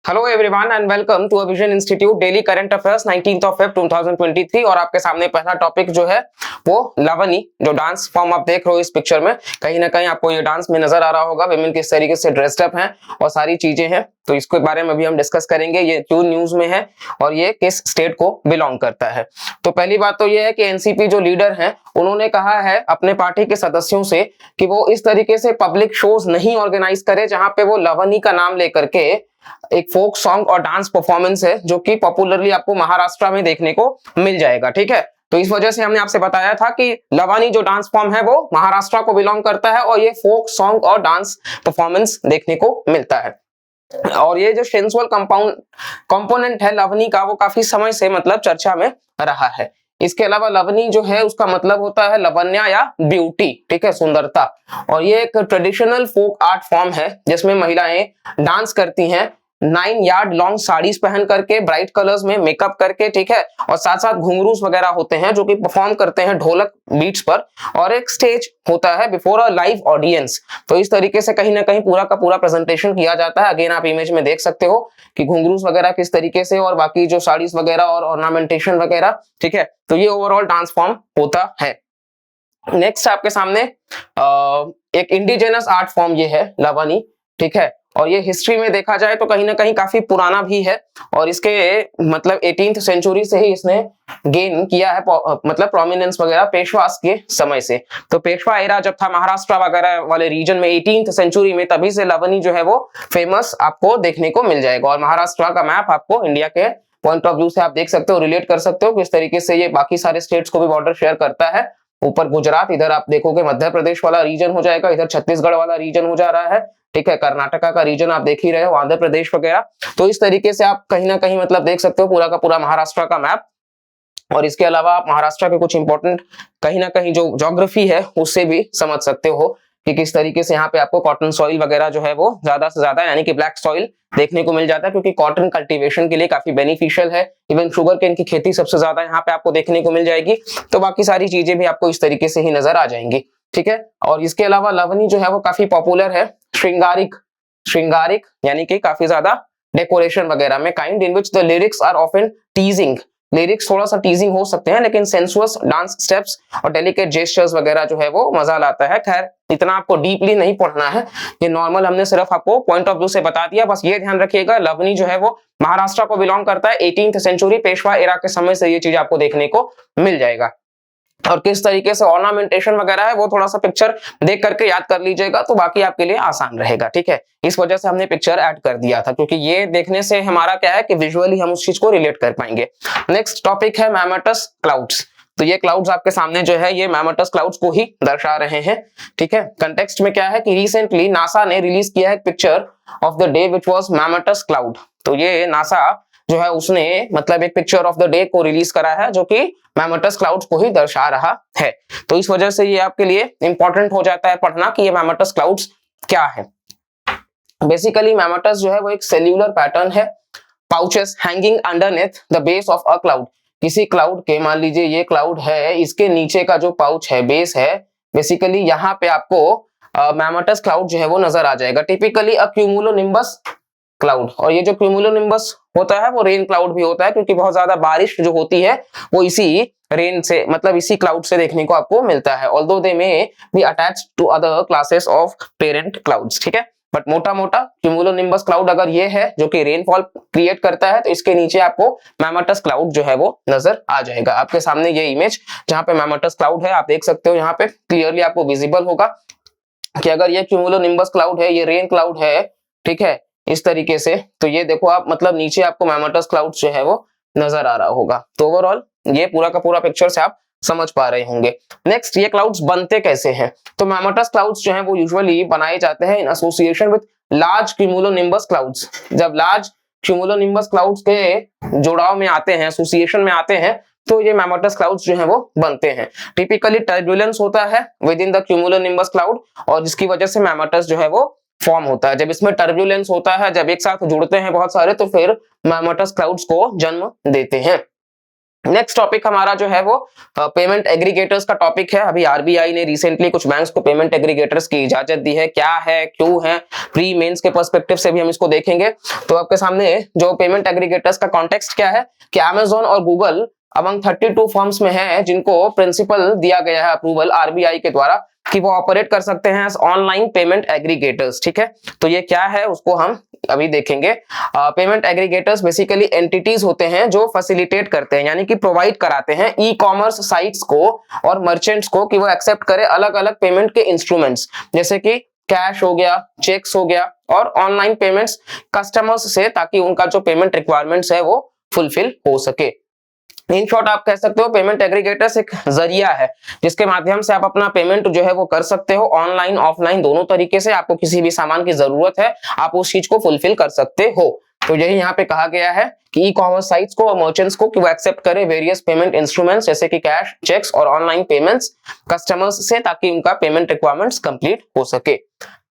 Hello everyone and welcome to Vision Institute daily current affairs 19th of Feb 2023। और आपके सामने पहला topic जो है वो लवनी, जो डांस फॉर्म आप देख रहे हो इस पिक्चर में, कहीं ना कहीं आपको ये डांस में नजर आ रहा होगा। विमेन किस तरीके से ड्रेस्ड अप हैं और सारी चीजें हैं, तो इसके बारे में भी हम डिस्कस करेंगे। ये क्यों न्यूज में है और ये किस स्टेट को बिलोंग करता है। तो पहली बात तो ये है कि एनसीपी जो लीडर हैं उन्होंने कहा है अपने पार्टी के सदस्यों से कि वो इस तरीके से पब्लिक शोज नहीं ऑर्गेनाइज करे जहां पे वो लवनी का नाम लेकर के एक फोक सॉन्ग और डांस परफॉर्मेंस है जो कि पॉपुलरली आपको महाराष्ट्र में देखने को मिल जाएगा। ठीक है, तो इस वजह से हमने आपसे बताया था कि लवानी जो डांस फॉर्म है वो महाराष्ट्र को बिलोंग करता है और ये फोक सॉन्ग और डांस परफॉर्मेंस देखने को मिलता है। और ये जो सेंसुअल कंपोनेंट है लवनी का, वो काफी समय से मतलब चर्चा में रहा है। इसके अलावा लवनी जो है उसका मतलब होता है लवण्या या ब्यूटी, ठीक है, सुंदरता। और ये एक ट्रेडिशनल फोक आर्ट फॉर्म है जिसमें महिलाएं डांस करती हैं 9 यार्ड लॉन्ग साड़ीज पहन करके, ब्राइट कलर्स में मेकअप करके, ठीक है, और साथ साथ घुंघरूस वगैरह होते हैं जो कि परफॉर्म करते हैं ढोलक बीट्स पर, और एक स्टेज होता है बिफोर अ लाइव ऑडियंस। तो इस तरीके से कहीं ना कहीं पूरा का पूरा प्रेजेंटेशन किया जाता है। अगेन आप इमेज में देख सकते हो कि घुंघरूस वगैरह किस तरीके से और बाकी जो साड़ीज वगैरह और ऑर्नामेंटेशन वगैरह, ठीक है। तो ये ओवरऑल डांस फॉर्म होता है। नेक्स्ट आपके सामने एक इंडिजिनस आर्ट फॉर्म ये है लवनी, ठीक है। और ये हिस्ट्री में देखा जाए तो कहीं ना कहीं काफी पुराना भी है और इसके मतलब 18th सेंचुरी से ही इसने गेन किया है मतलब प्रोमिनेंस वगैरह पेशवास के समय से। तो पेशवा एरा जब था महाराष्ट्र वगैरह वाले रीजन में 18th सेंचुरी में, तभी से लवनी जो है वो फेमस आपको देखने को मिल जाएगा। और महाराष्ट्र का मैप आपको इंडिया के पॉइंट ऑफ व्यू से आप देख सकते हो, रिलेट कर सकते हो किस तरीके से ये बाकी सारे स्टेट्स को भी बॉर्डर शेयर करता है। ऊपर गुजरात, इधर आप देखोगे मध्य प्रदेश वाला रीजन हो जाएगा, इधर छत्तीसगढ़ वाला रीजन हो जा रहा है, ठीक है, कर्नाटका का रीजन आप देख ही रहे हो, आंध्र प्रदेश वगैरह। तो इस तरीके से आप कहीं ना कहीं मतलब देख सकते हो पूरा का पूरा महाराष्ट्र का मैप। और इसके अलावा आप महाराष्ट्र के कुछ इंपॉर्टेंट कहीं ना कहीं जो ज्योग्राफी है उससे भी समझ सकते हो कि किस तरीके से यहाँ पे आपको कॉटन सॉइल वगैरह जो है वो ज्यादा से ज्यादा यानी कि ब्लैक सॉइल देखने को मिल जाता है, क्योंकि कॉटन कल्टीवेशन के लिए काफी बेनिफिशियल है। इवन शुगर केन की खेती सबसे ज्यादा यहाँ पे आपको देखने को मिल जाएगी। तो बाकी सारी चीजें भी आपको इस तरीके से ही नजर आ जाएंगी, ठीक है। और इसके अलावा लवनी जो है वो काफी पॉपुलर है श्रृंगारिक श्रृंगारिक यानी कि काफी ज्यादा डेकोरेशन वगैरह में, kind in which the lyrics are often teasing. Lyrics थोड़ा सा टीजिंग हो सकते हैं लेकिन सेंसुअस डांस स्टेप्स और डेलिकेट जेस्चर्स वगैरह जो है वो मजा लाता है। खैर इतना आपको डीपली नहीं पढ़ना है, ये नॉर्मल हमने सिर्फ आपको पॉइंट ऑफ व्यू से बता दिया। बस ये ध्यान रखिएगा लवनी जो है वो महाराष्ट्र को बिलोंग करता है। 18th सेंचुरी पेशवा एरा के समय से ये चीज आपको देखने को मिल जाएगा। और किस तरीके से ऑर्नामेंटेशन वगैरह है वो थोड़ा सा पिक्चर देख करके याद कर लीजिएगा, तो बाकी आपके लिए आसान रहेगा, ठीक है। इस वजह से हमने पिक्चर ऐड कर दिया था, क्योंकि ये देखने से हमारा क्या है कि विजुअली हम उस चीज को रिलेट कर पाएंगे। नेक्स्ट टॉपिक है मैमोटस क्लाउड्स। तो ये क्लाउड्स आपके सामने जो है ये मैमोटस क्लाउड्स को ही दर्शा रहे हैं, ठीक है। कंटेक्स्ट में क्या है कि रिसेंटली नासा ने रिलीज किया है picture of the day which was mammatus cloud. तो ये नासा जो है उसने मतलब एक पिक्चर ऑफ द डे को रिलीज करा है जो कि मैमोटस क्लाउड्स को ही दर्शा रहा है। तो इस वजह से ये आपके लिए इंपॉर्टेंट हो जाता है पढ़ना कि ये मैमोटस क्लाउड्स क्या है। बेसिकली मैमोटस जो है वो एक सेल्यूलर पैटर्न है, pouches hanging underneath the base of a cloud. किसी क्लाउड के, मान लीजिए ये क्लाउड है, इसके नीचे का जो पाउच है, बेस है, बेसिकली यहाँ पे आपको मैमोटस क्लाउड जो है वो नजर आ जाएगा। टिपिकली अ क्यूमुलोनिम्बस क्लाउड। और ये जो क्यूमुलोनिम्बस होता है वो रेन क्लाउड भी होता है, क्योंकि बहुत ज्यादा बारिश जो होती है वो इसी रेन से मतलब इसी क्लाउड से देखने को आपको मिलता है। Although they may be attached to other classes of parent clouds, ठीक है। बट मोटा मोटा क्यूमुलोनिम्बस क्लाउड अगर ये है जो कि रेनफॉल क्रिएट करता है, तो इसके नीचे आपको मैमोटस क्लाउड जो है वो नजर आ जाएगा। आपके सामने ये इमेज जहां पे मैमोटस क्लाउड है आप देख सकते हो, यहाँ पे क्लियरली आपको विजिबल होगा कि अगर ये क्यूमुलोनिम्बस क्लाउड है, ये रेन क्लाउड है, ठीक है, इस तरीके से, तो ये देखो आप मतलब नीचे आपको मैमोटस क्लाउड जो है वो नजर आ रहा होगा। तो ओवरऑल ये पूरा का पूरा पिक्चर से आप समझ पा रहे होंगे। नेक्स्ट, ये क्लाउड्स बनते कैसे हैं। तो मैमोटस क्लाउड्स जो हैं वो यूजुअली बनाए जाते हैं in association with large cumulonimbus clouds. जब लार्ज क्यूमुलोनिम्बस क्लाउड्स के जोड़ाव में आते हैं, एसोसिएशन में आते हैं, तो ये मैमोटस क्लाउड्स जो हैं वो बनते हैं। टिपिकली टर्बुलेंस होता है with in the cumulonimbus cloud, और जिसकी वजह से मैमोटस जो है वो फॉर्म होता है। जब इसमें टर्बुलेंस होता है, जब एक साथ जुड़ते हैं बहुत सारे, तो फिर मैमोटस क्लाउड्स को जन्म देते हैं। नेक्स्ट टॉपिक हमारा जो है वो पेमेंट एग्रीगेटर्स का टॉपिक है। अभी आरबीआई ने रिसेंटली कुछ बैंक्स को पेमेंट एग्रीगेटर्स की इजाजत दी है। क्या है, क्यों है, प्री मेंस के पर्सपेक्टिव से भी हम इसको देखेंगे। तो आपके सामने जो पेमेंट एग्रीगेटर्स का कॉन्टेक्स्ट क्या है कि अमेजोन और गूगल अमंग 32 फर्म्स में है जिनको प्रिंसिपल दिया गया है अप्रूवल आरबीआई के द्वारा कि वो ऑपरेट कर सकते हैं ऑनलाइन पेमेंट एग्रीगेटर्स। ठीक है, तो ये क्या है उसको हम अभी देखेंगे। पेमेंट एग्रीगेटर्स बेसिकली एंटिटीज होते हैं जो फैसिलिटेट करते हैं, यानी कि प्रोवाइड कराते हैं ई कॉमर्स साइट्स को और मर्चेंट्स को कि वो एक्सेप्ट करे अलग अलग पेमेंट के इंस्ट्रूमेंट्स, जैसे कि कैश हो गया, चेक्स हो गया और ऑनलाइन पेमेंट्स कस्टमर्स से, ताकि उनका जो पेमेंट रिक्वायरमेंट्स है वो फुलफिल हो सके। इन शॉर्ट आप कह सकते हो पेमेंट एग्रीगेटर्स एक जरिया है जिसके माध्यम से आप अपना पेमेंट जो है वो कर सकते हो ऑनलाइन ऑफलाइन दोनों तरीके से। आपको किसी भी सामान की जरूरत है आप उस चीज को फुलफिल कर सकते हो। तो यही यहाँ पे कहा गया है कि ई कॉमर्स साइट्स को और मर्चेंट्स को कि वो एक्सेप्ट करे वेरियस पेमेंट इंस्ट्रूमेंट्स जैसे कि कैश, चेक्स और ऑनलाइन पेमेंट्स कस्टमर्स से, ताकि उनका पेमेंट रिक्वायरमेंट्स कंप्लीट हो सके।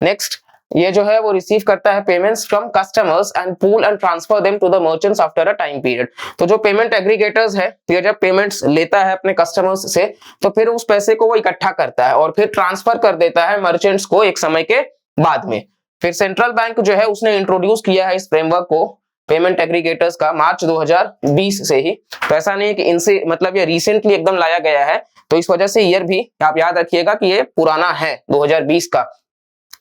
नेक्स्ट, ये जो है वो रिसीव करता है payments from customers and pool and transfer them to the merchants after a time period. तो जो पेमेंट एग्रीगेटर्स है ये जब पेमेंट्स लेता है अपने कस्टमर्स से तो फिर उस पैसे को वो इकट्ठा करता है और फिर ट्रांसफर कर देता है मर्चेंट्स को एक समय के बाद में। फिर सेंट्रल बैंक जो है उसने इंट्रोड्यूस किया है इस फ्रेमवर्क को पेमेंट एग्रीगेटर्स का मार्च 2020 से ही। तो ऐसा नहीं है कि इनसे मतलब ये रिसेंटली एकदम लाया गया है, तो इस वजह से ईयर भी आप याद रखिएगा कि ये पुराना है 2020 का।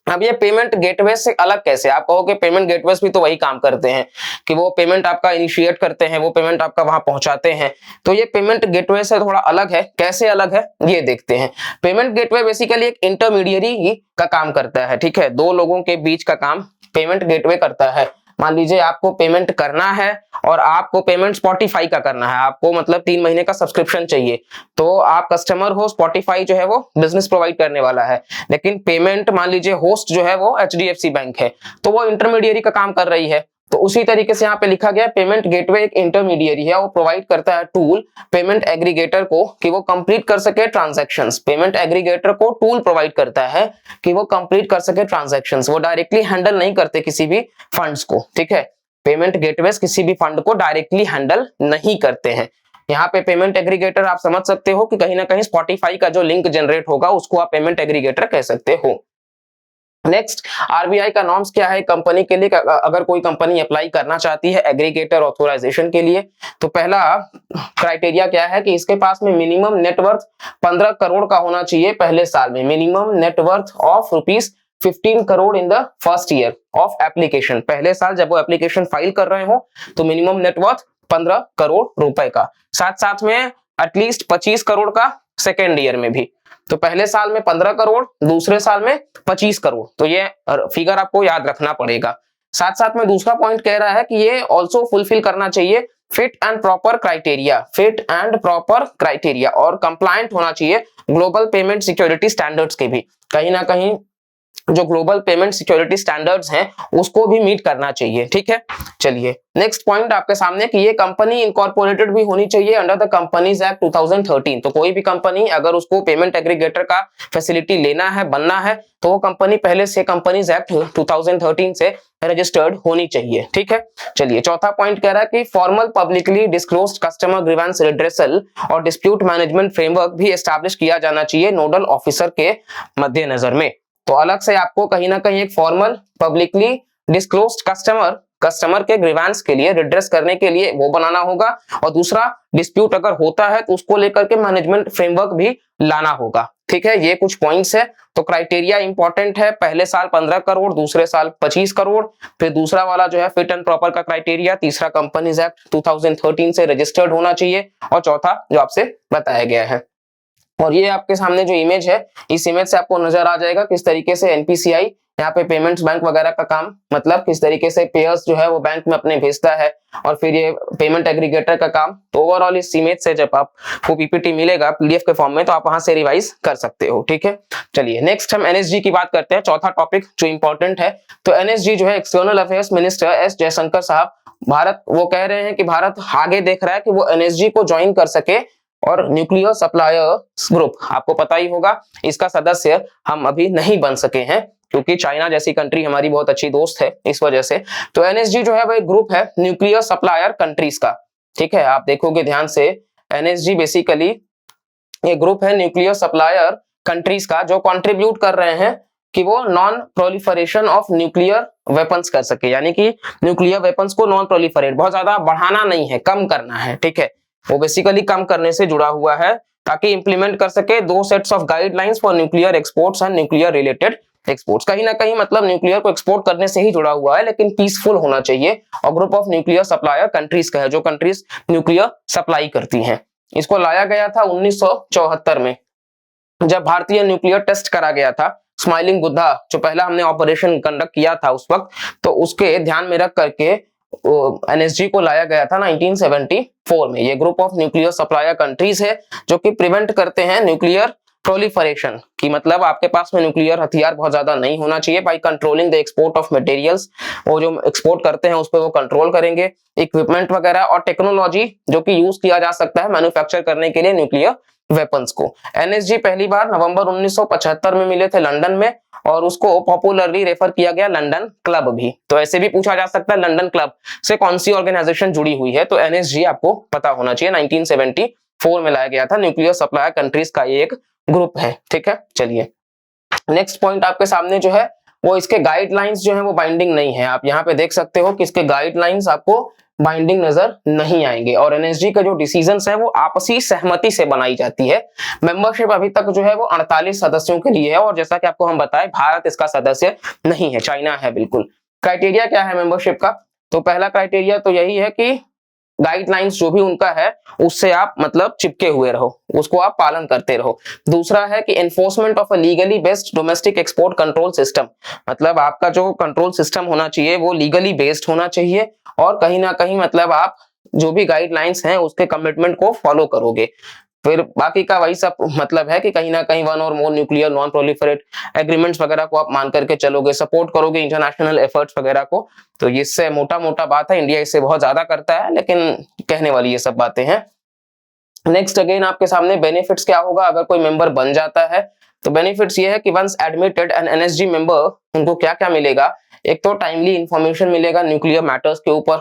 अब ये पेमेंट गेटवे से अलग कैसे? आप कहोगे पेमेंट गेटवेज भी तो वही काम करते हैं कि वो पेमेंट आपका इनिशिएट करते हैं, वो पेमेंट आपका वहां पहुंचाते हैं। तो ये पेमेंट गेटवे से थोड़ा अलग है। कैसे अलग है ये देखते हैं। पेमेंट गेटवे बेसिकली एक इंटरमीडियरी का काम करता है। ठीक है, दो लोगों के बीच का काम पेमेंट गेटवे करता है। मान लीजिए आपको पेमेंट करना है और आपको पेमेंट स्पॉटिफाई का करना है, आपको मतलब 3 महीने का सब्सक्रिप्शन चाहिए, तो आप कस्टमर हो, स्पॉटिफाई जो है वो बिजनेस प्रोवाइड करने वाला है, लेकिन पेमेंट मान लीजिए होस्ट जो है वो एचडीएफसी बैंक है, तो वो इंटरमीडियरी का काम कर रही है। तो उसी तरीके से यहाँ पे लिखा गया पेमेंट गेटवे एक इंटरमीडियरी है, वो प्रोवाइड करता है टूल पेमेंट एग्रीगेटर को कि वो कंप्लीट कर सके ट्रांजैक्शंस। पेमेंट एग्रीगेटर को टूल प्रोवाइड करता है कि वो कंप्लीट कर सके ट्रांजैक्शंस। वो डायरेक्टली हैंडल नहीं करते किसी भी फंड्स को। ठीक है, पेमेंट गेटवेज किसी भी फंड को डायरेक्टली हैंडल नहीं करते हैं। यहाँ पे पेमेंट एग्रीगेटर आप समझ सकते हो कि कहीं ना कहीं स्पॉटिफाई का जो लिंक जनरेट होगा उसको आप पेमेंट एग्रीगेटर कह सकते हो। नेक्स्ट, आरबीआई का नॉर्म्स क्या है कंपनी के लिए? अगर कोई कंपनी अप्लाई करना चाहती है एग्रीगेटर ऑथराइजेशन के लिए, तो पहला क्राइटेरिया क्या है कि इसके पास में मिनिमम नेटवर्थ 15 करोड़ का होना चाहिए पहले साल में। Minimum net worth of ₹15 crore in the first year of application. पहले साल जब वो एप्लीकेशन फाइल कर रहे हो तो मिनिमम नेटवर्थ 15 करोड़ रुपए का, साथ साथ में एटलीस्ट 25 करोड़ का सेकेंड ईयर में भी। तो पहले साल में 15 करोड़, दूसरे साल में 25 करोड़। तो ये फिगर आपको याद रखना पड़ेगा। साथ साथ में दूसरा पॉइंट कह रहा है कि ये ऑल्सो फुलफिल करना चाहिए fit and proper criteria, fit and proper criteria, और कंप्लायंट होना चाहिए ग्लोबल पेमेंट सिक्योरिटी स्टैंडर्ड्स के भी। कहीं ना कहीं जो ग्लोबल पेमेंट सिक्योरिटी स्टैंडर्ड्स हैं उसको भी मीट करना चाहिए। ठीक है, चलिए नेक्स्ट पॉइंट आपके सामने कि ये कंपनी इनकॉर्पोरेटेड भी होनी चाहिए अंडर द कंपनीज एक्ट 2013। तो कोई भी कंपनी अगर उसको पेमेंट एग्रीगेटर का फैसिलिटी लेना है, बनना है, तो वो कंपनी पहले से कंपनीज एक्ट 2013 से रजिस्टर्ड होनी चाहिए। ठीक है, चलिए चौथा पॉइंट कह रहा है कि formal publicly disclosed customer grievance redressal और डिस्प्यूट मैनेजमेंट फ्रेमवर्क भी एस्टैब्लिश किया जाना चाहिए नोडल ऑफिसर के मद्देनजर में। तो अलग से आपको कहीं ना कहीं एक फॉर्मल पब्लिकली डिस्क्लोज्ड कस्टमर के ग्रीवेंस के लिए रिड्रेस करने के लिए वो बनाना होगा, और दूसरा डिस्प्यूट अगर होता है तो उसको लेकर के मैनेजमेंट फ्रेमवर्क भी लाना होगा। ठीक है, ये कुछ पॉइंट्स है। तो क्राइटेरिया इंपॉर्टेंट है, पहले साल 15 करोड़, दूसरे साल 25 करोड़, फिर दूसरा वाला जो है फिट एंड प्रॉपर का क्राइटेरिया, तीसरा कंपनीज एक्ट 2013 से रजिस्टर्ड होना चाहिए, और चौथा जो आपसे बताया गया है। और ये आपके सामने जो इमेज है, इस इमेज से आपको नजर आ जाएगा किस तरीके से एनपीसीआई यहाँ पे पेमेंट्स बैंक वगैरह का काम, मतलब किस तरीके से पेयर्स जो है वो बैंक में अपने भेजता है, और फिर ये पेमेंट एग्रीगेटर का काम। तो ओवरऑल इस इमेज से जब आपको पीपीटी मिलेगा पीडीएफ के फॉर्म में, तो आप वहां से रिवाइज कर सकते हो। ठीक है, चलिए नेक्स्ट हम एनएसजी की बात करते हैं, चौथा टॉपिक जो इंपॉर्टेंट है। तो एनएसजी जो है external affairs minister S Jaishankar साहब, भारत वो कह रहे हैं कि भारत आगे देख रहा है कि वो एनएसजी को ज्वाइन कर सके, और न्यूक्लियर सप्लायर्स ग्रुप आपको पता ही होगा इसका सदस्य हम अभी नहीं बन सके हैं क्योंकि चाइना जैसी कंट्री हमारी बहुत अच्छी दोस्त है, इस वजह से। तो एनएसजी जो है वो एक ग्रुप है न्यूक्लियर सप्लायर कंट्रीज का। ठीक है, आप देखोगे ध्यान से NSG बेसिकली ये ग्रुप है न्यूक्लियर सप्लायर कंट्रीज का जो कंट्रीब्यूट कर रहे हैं कि वो non proliferation of nuclear weapons कर सके, यानी कि न्यूक्लियर वेपन्स को नॉन प्रोलिफरेट, बहुत ज्यादा बढ़ाना नहीं है, कम करना है, ठीक है। वो बेसिकली कम करने से जुड़ा हुआ है ताकि इंप्लीमेंट कर सके 2 sets of guidelines for nuclear exports and nuclear related exports. कहीं ना कहीं मतलब न्यूक्लियर को एक्सपोर्ट करने से ही जुड़ा हुआ है, लेकिन पीसफुल होना चाहिए। और group of nuclear supplier countries का है, जो कंट्रीज न्यूक्लियर सप्लाई करती हैं। इसको लाया गया था 1974 में, जब भारतीय न्यूक्लियर टेस्ट करा गया था स्माइलिंग बुद्धा, जो पहला हमने ऑपरेशन कंडक्ट किया था उस वक्त, तो उसके ध्यान में रख करके NSG को लाया गया था 1974 में। ये group of nuclear supplier countries है जो कि प्रिवेंट करते हैं न्यूक्लियर प्रोलिफरेशन की, मतलब आपके पास में न्यूक्लियर हथियार बहुत ज्यादा नहीं होना चाहिए। By controlling the export of materials, वो जो एक्सपोर्ट करते हैं उस पर वो कंट्रोल करेंगे। इक्विपमेंट वगैरह और टेक्नोलॉजी जो कि यूज किया जा सकता है मैन्युफैक्चर करने के लिए न्यूक्लियर वेपन्स को। NSG पहली बार नवंबर 1975 में मिले थे लंदन में, और उसको पॉपुलरली रेफर किया गया लंदन क्लब भी। तो ऐसे भी पूछा जा सकता है लंदन क्लब से कौन सी ऑर्गेनाइजेशन जुड़ी हुई है, तो NSG आपको पता होना चाहिए। 1974 में लाया गया था, न्यूक्लियर सप्लायर कंट्रीज का ये एक ग्रुप है, ठीक है। चलिए नेक्स्ट पॉइंट आपके सामने जो है वो इसके गाइडलाइंस जो है वो बाइंडिंग नहीं है। आप यहाँ पे देख सकते हो कि इसके गाइडलाइंस आपको बाइंडिंग नजर नहीं आएंगे, और NSG के जो डिसीजंस है वो आपसी सहमति से बनाई जाती है। मेंबरशिप अभी तक जो है वो 48 सदस्यों के लिए है, और जैसा कि आपको हम बताएं भारत इसका सदस्य नहीं है, चाइना है बिल्कुल। क्राइटेरिया क्या है मेंबरशिप का, तो पहला क्राइटेरिया तो यही है कि गाइडलाइंस जो भी उनका है उससे आप मतलब चिपके हुए रहो, उसको आप पालन करते रहो। दूसरा है कि enforcement of a legally based domestic export control system, मतलब आपका जो कंट्रोल सिस्टम होना चाहिए वो लीगली बेस्ड होना चाहिए, और कहीं ना कहीं मतलब आप जो भी गाइडलाइंस हैं उसके कमिटमेंट को फॉलो करोगे। फिर बाकी का वही सब मतलब है कि कहीं ना कहीं 1 और मोर न्यूक्लियर नॉन प्रोलिफरेट एग्रीमेंट्स वगैरह को आप मान करके चलोगे, सपोर्ट करोगे इंटरनेशनल एफर्ट्स वगैरह को। तो इससे मोटा मोटा बात है, इंडिया इससे बहुत ज्यादा करता है, लेकिन कहने वाली ये सब बातें हैं। नेक्स्ट अगेन आपके सामने बेनिफिट्स क्या होगा अगर कोई मेंबर बन जाता है, तो बेनिफिट्स ये है कि once admitted an NSG member, उनको क्या क्या मिलेगा। एक तो टाइमली इंफॉर्मेशन मिलेगा न्यूक्लियर मैटर्स के ऊपर,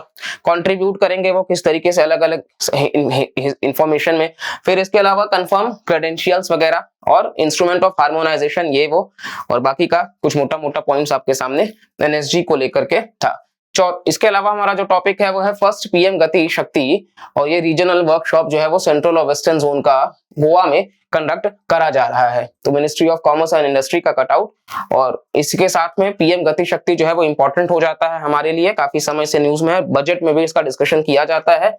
कंट्रीब्यूट करेंगे वो किस तरीके से अलग अलग इंफॉर्मेशन में। फिर इसके अलावा कंफर्म क्रेडेंशियल्स वगैरह और इंस्ट्रूमेंट ऑफ हार्मोनाइजेशन ये वो, और बाकी का कुछ मोटा मोटा पॉइंट्स आपके सामने NSG को लेकर के था। इसके अलावा हमारा जो टॉपिक है वो है फर्स्ट PM गति शक्ति, और ये रीजनल वर्कशॉप जो है वो सेंट्रल और वेस्टर्न जोन का गोवा में कंडक्ट करा जा रहा है। तो ministry of commerce and industry का कटआउट, और इसके साथ में PM गति शक्ति जो है वो इंपॉर्टेंट हो जाता है हमारे लिए, काफी समय से न्यूज में है, बजट में भी इसका डिस्कशन किया जाता है।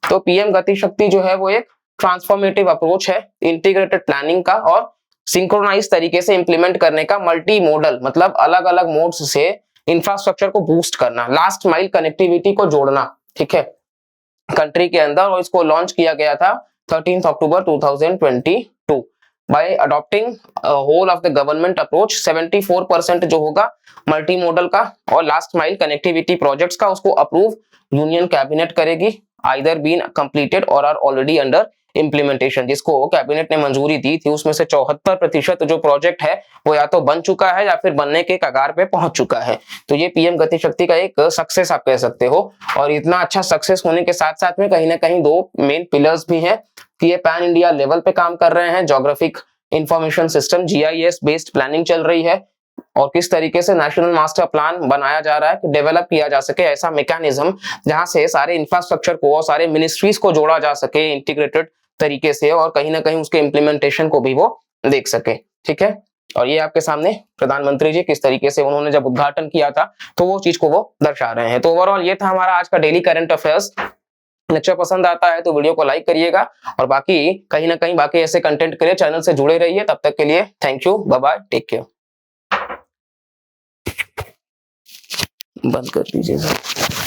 तो PM गति शक्ति जो है वो एक ट्रांसफॉर्मेटिव अप्रोच है इंटीग्रेटेड प्लानिंग का, और सिंक्रोनाइज तरीके से इंप्लीमेंट करने का, मल्टी मॉडल मतलब अलग अलग मोड्स से इंफ्रास्ट्रक्चर को बूस्ट करना, लास्ट माइल कनेक्टिविटी को जोड़ना, ठीक है, कंट्री के अंदर। और इसको लॉन्च किया गया था 13 अक्टूबर 2022 by adopting whole of the government approach. 74% जो होगा मल्टी मॉडल का और लास्ट माइल कनेक्टिविटी प्रोजेक्ट्स का, उसको अप्रूव यूनियन कैबिनेट करेगी, आइदर बीन कंप्लीटेड और आर ऑलरेडी अंडर इंप्लीमेंटेशन। जिसको कैबिनेट ने मंजूरी दी थी उसमें से 74% जो प्रोजेक्ट है वो या तो बन चुका है या फिर बनने के कगार पे पहुंच चुका है। तो ये PM गति शक्ति का एक सक्सेस आप कह सकते हो। और इतना अच्छा सक्सेस होने के साथ साथ में कहीं ना कहीं 2 मेन पिलर्स भी हैं कि ये पैन इंडिया लेवल पे काम कर रहे हैं। Geographic information system GIS based planning चल रही है, और किस तरीके से नेशनल मास्टर प्लान बनाया जा रहा है कि डेवलप किया जा सके ऐसा मैकेनिज्म जहां से सारे इंफ्रास्ट्रक्चर को और सारे मिनिस्ट्रीज को जोड़ा जा सके इंटीग्रेटेड तरीके से, और कहीं ना कहीं उसके इंप्लीमेंटेशन को भी वो देख सके, ठीक है। और ये आपके सामने प्रधानमंत्री जी किस तरीके से उन्होंने जब उद्घाटन किया था तो वो चीज को वो दर्शा रहे हैं। तो ओवरऑल ये था हमारा आज का डेली करंट अफेयर्स। लेक्चर पसंद आता है तो वीडियो को लाइक करिएगा, और बाकी कहीं ना कहीं बाकी ऐसे कंटेंट के लिए चैनल से जुड़े रहिए। तब तक के लिए thank you, bye bye, take care. बंद कर दीजिए सर।